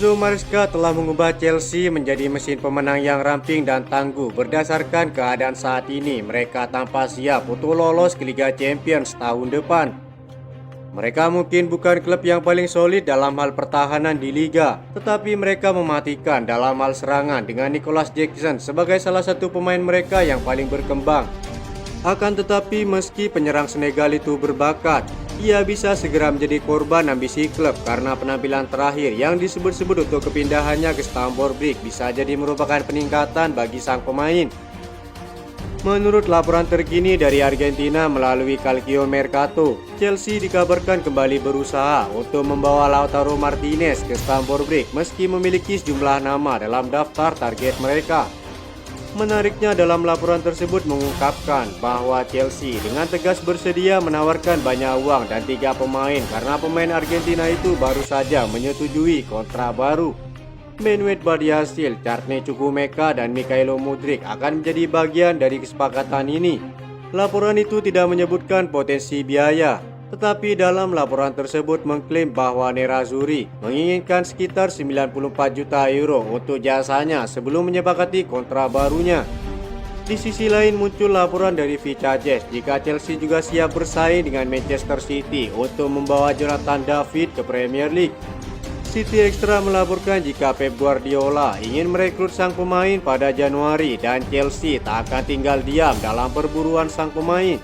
Enzo Maresca telah mengubah Chelsea menjadi mesin pemenang yang ramping dan tangguh. Berdasarkan keadaan saat ini, mereka tanpa siap untuk lolos ke Liga Champions tahun depan. Mereka mungkin bukan klub yang paling solid dalam hal pertahanan di Liga, tetapi mereka mematikan dalam hal serangan dengan Nicholas Jackson sebagai salah satu pemain mereka yang paling berkembang. Akan tetapi meski penyerang Senegal itu berbakat, ia bisa segera menjadi korban ambisi klub karena penampilan terakhir yang disebut-sebut untuk kepindahannya ke Stamford Bridge bisa jadi merupakan peningkatan bagi sang pemain. Menurut laporan terkini dari Argentina melalui Calcio Mercato, Chelsea dikabarkan kembali berusaha untuk membawa Lautaro Martinez ke Stamford Bridge meski memiliki sejumlah nama dalam daftar target mereka. Menariknya dalam laporan tersebut mengungkapkan bahwa Chelsea dengan tegas bersedia menawarkan banyak uang dan 3 pemain karena pemain Argentina itu baru saja menyetujui kontrak baru. Manuel Badiashile, Carne Chukwuemeka, dan Mikhailo Mudryk akan menjadi bagian dari kesepakatan ini. Laporan itu tidak menyebutkan potensi biaya, tetapi dalam laporan tersebut mengklaim bahwa Nerazzurri menginginkan sekitar 94 juta euro untuk jasanya sebelum menyepakati kontrak barunya. Di sisi lain muncul laporan dari Vicajes jika Chelsea juga siap bersaing dengan Manchester City untuk membawa Jonathan David ke Premier League. City Extra melaporkan jika Pep Guardiola ingin merekrut sang pemain pada Januari dan Chelsea tak akan tinggal diam dalam perburuan sang pemain.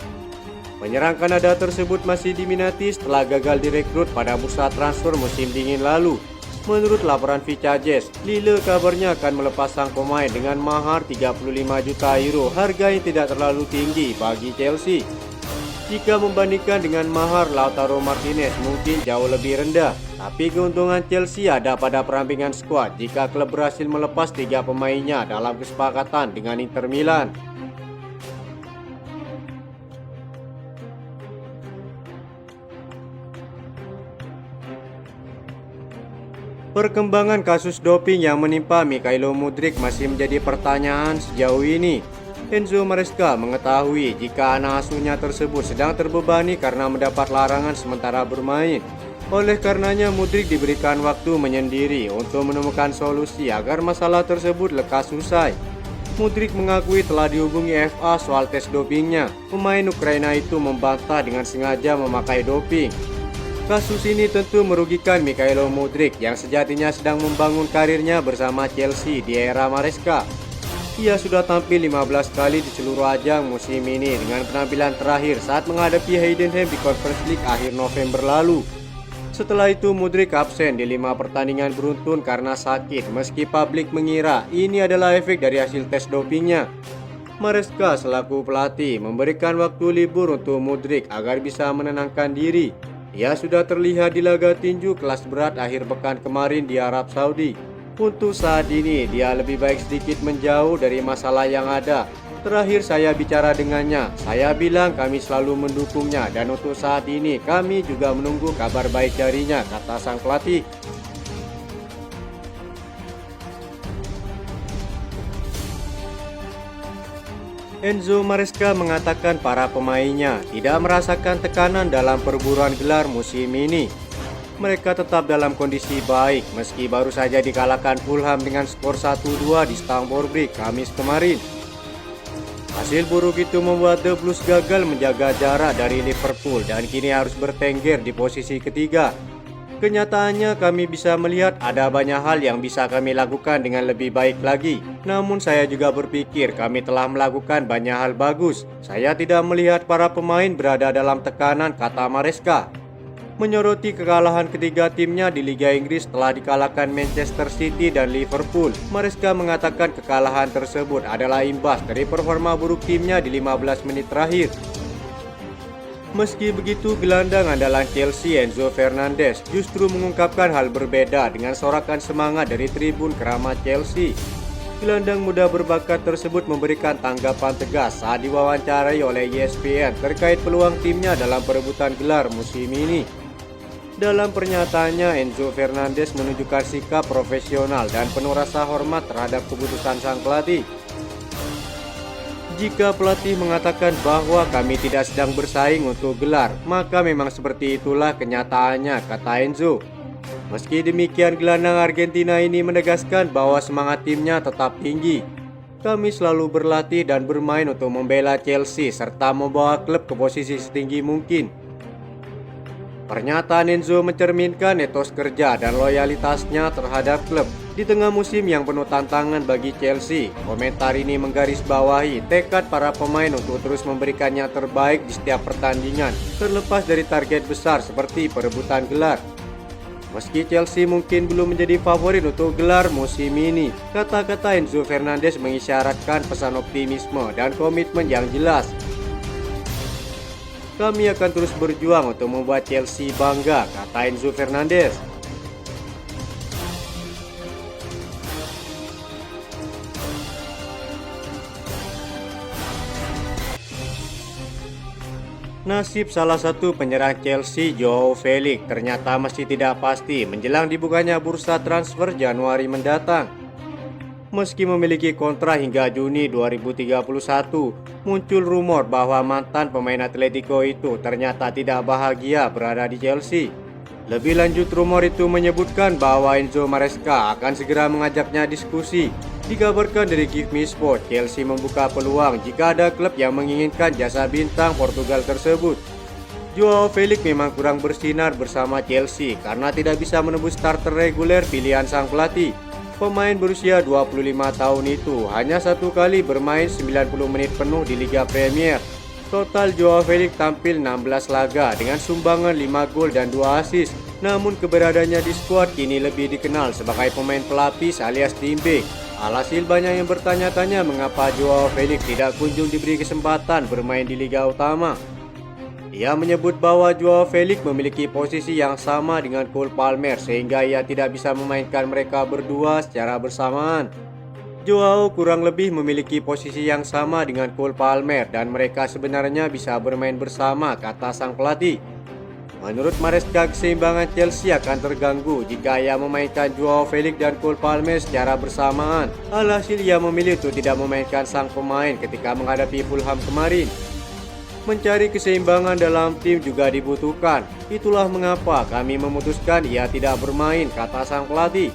Penyerang Kanada tersebut masih diminati setelah gagal direkrut pada bursa transfer musim dingin lalu. Menurut laporan Vicajes, Lille kabarnya akan melepas sang pemain dengan mahar 35 juta euro, harga yang tidak terlalu tinggi bagi Chelsea. Jika membandingkan dengan mahar Lautaro Martinez mungkin jauh lebih rendah, tapi keuntungan Chelsea ada pada perampingan skuad jika klub berhasil melepas 3 pemainnya dalam kesepakatan dengan Inter Milan. Perkembangan kasus doping yang menimpa Mikhailo Mudryk masih menjadi pertanyaan sejauh ini. Enzo Maresca mengetahui jika anak asuhnya tersebut sedang terbebani karena mendapat larangan sementara bermain. Oleh karenanya Mudryk diberikan waktu menyendiri untuk menemukan solusi agar masalah tersebut lekas usai. Mudryk mengakui telah dihubungi FA soal tes dopingnya. Pemain Ukraina itu membantah dengan sengaja memakai doping. Kasus ini tentu merugikan Mikhailo Mudryk yang sejatinya sedang membangun karirnya bersama Chelsea di era Maresca. Ia sudah tampil 15 kali di seluruh ajang musim ini dengan penampilan terakhir saat menghadapi Heidenheim di Conference League akhir November lalu. Setelah itu Mudryk absen di 5 pertandingan beruntun karena sakit meski publik mengira ini adalah efek dari hasil tes dopingnya. Maresca selaku pelatih memberikan waktu libur untuk Mudryk agar bisa menenangkan diri. Ia sudah terlihat di laga tinju kelas berat akhir pekan kemarin di Arab Saudi. Untuk saat ini dia lebih baik sedikit menjauh dari masalah yang ada. Terakhir saya bicara dengannya, saya bilang kami selalu mendukungnya dan untuk saat ini kami juga menunggu kabar baik darinya, kata sang pelatih. Enzo Maresca mengatakan para pemainnya tidak merasakan tekanan dalam perburuan gelar musim ini. Mereka tetap dalam kondisi baik meski baru saja dikalahkan Fulham dengan skor 1-2 di Stamford Bridge Kamis kemarin. Hasil buruk itu membuat The Blues gagal menjaga jarak dari Liverpool dan kini harus bertengger di posisi ketiga. Kenyataannya kami bisa melihat ada banyak hal yang bisa kami lakukan dengan lebih baik lagi. Namun saya juga berpikir kami telah melakukan banyak hal bagus. Saya tidak melihat para pemain berada dalam tekanan, kata Maresca. Menyoroti kekalahan ketiga timnya di Liga Inggris setelah dikalahkan Manchester City dan Liverpool, Maresca mengatakan kekalahan tersebut adalah imbas dari performa buruk timnya di 15 menit terakhir. Meski begitu, gelandang andalan Chelsea Enzo Fernandez justru mengungkapkan hal berbeda dengan sorakan semangat dari tribun keramat Chelsea. Gelandang muda berbakat tersebut memberikan tanggapan tegas saat diwawancarai oleh ESPN terkait peluang timnya dalam perebutan gelar musim ini. Dalam pernyataannya, Enzo Fernandez menunjukkan sikap profesional dan penuh rasa hormat terhadap keputusan sang pelatih. Jika pelatih mengatakan bahwa kami tidak sedang bersaing untuk gelar, maka memang seperti itulah kenyataannya, kata Enzo. Meski demikian, gelandang Argentina ini menegaskan bahwa semangat timnya tetap tinggi. Kami selalu berlatih dan bermain untuk membela Chelsea serta membawa klub ke posisi setinggi mungkin. Pernyataan Enzo mencerminkan etos kerja dan loyalitasnya terhadap klub. Di tengah musim yang penuh tantangan bagi Chelsea, komentar ini menggarisbawahi tekad para pemain untuk terus memberikan yang terbaik di setiap pertandingan, terlepas dari target besar seperti perebutan gelar. Meski Chelsea mungkin belum menjadi favorit untuk gelar musim ini, kata-kata Enzo Fernandez mengisyaratkan pesan optimisme dan komitmen yang jelas. Kami akan terus berjuang untuk membuat Chelsea bangga, kata Enzo Fernandez. Nasib salah satu penyerang Chelsea, Joao Felix, ternyata masih tidak pasti menjelang dibukanya bursa transfer Januari mendatang. Meski memiliki kontrak hingga Juni 2031, muncul rumor bahwa mantan pemain Atletico itu ternyata tidak bahagia berada di Chelsea. Lebih lanjut, rumor itu menyebutkan bahwa Enzo Maresca akan segera mengajaknya diskusi. Dikabarkan dari Give Me Sport, Chelsea membuka peluang jika ada klub yang menginginkan jasa bintang Portugal tersebut. Joao Felix memang kurang bersinar bersama Chelsea karena tidak bisa menembus starter reguler pilihan sang pelatih. Pemain berusia 25 tahun itu hanya satu kali bermain 90 menit penuh di Liga Premier. Total Joao Felix tampil 16 laga dengan sumbangan 5 gol dan 2 assist. Namun keberadaannya di skuad kini lebih dikenal sebagai pemain pelapis alias team back. Alhasil banyak yang bertanya-tanya mengapa Joao Felix tidak kunjung diberi kesempatan bermain di Liga Utama. Ia menyebut bahwa Joao Felix memiliki posisi yang sama dengan Cole Palmer sehingga ia tidak bisa memainkan mereka berdua secara bersamaan. Joao kurang lebih memiliki posisi yang sama dengan Cole Palmer dan mereka sebenarnya bisa bermain bersama, kata sang pelatih. Menurut Maresca, keseimbangan Chelsea akan terganggu jika ia memainkan Joao Felix dan Cole Palmer secara bersamaan. Alhasil ia memilih untuk tidak memainkan sang pemain ketika menghadapi Fulham kemarin. Mencari keseimbangan dalam tim juga dibutuhkan. Itulah mengapa kami memutuskan ia tidak bermain, kata sang pelatih.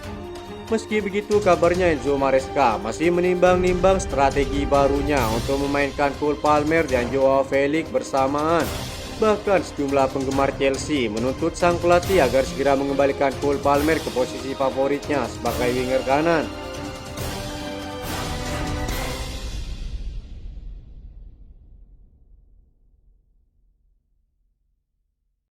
Meski begitu, kabarnya Enzo Maresca masih menimbang-nimbang strategi barunya untuk memainkan Cole Palmer dan Joao Felix bersamaan. Bahkan sejumlah penggemar Chelsea menuntut sang pelatih agar segera mengembalikan Cole Palmer ke posisi favoritnya sebagai winger kanan.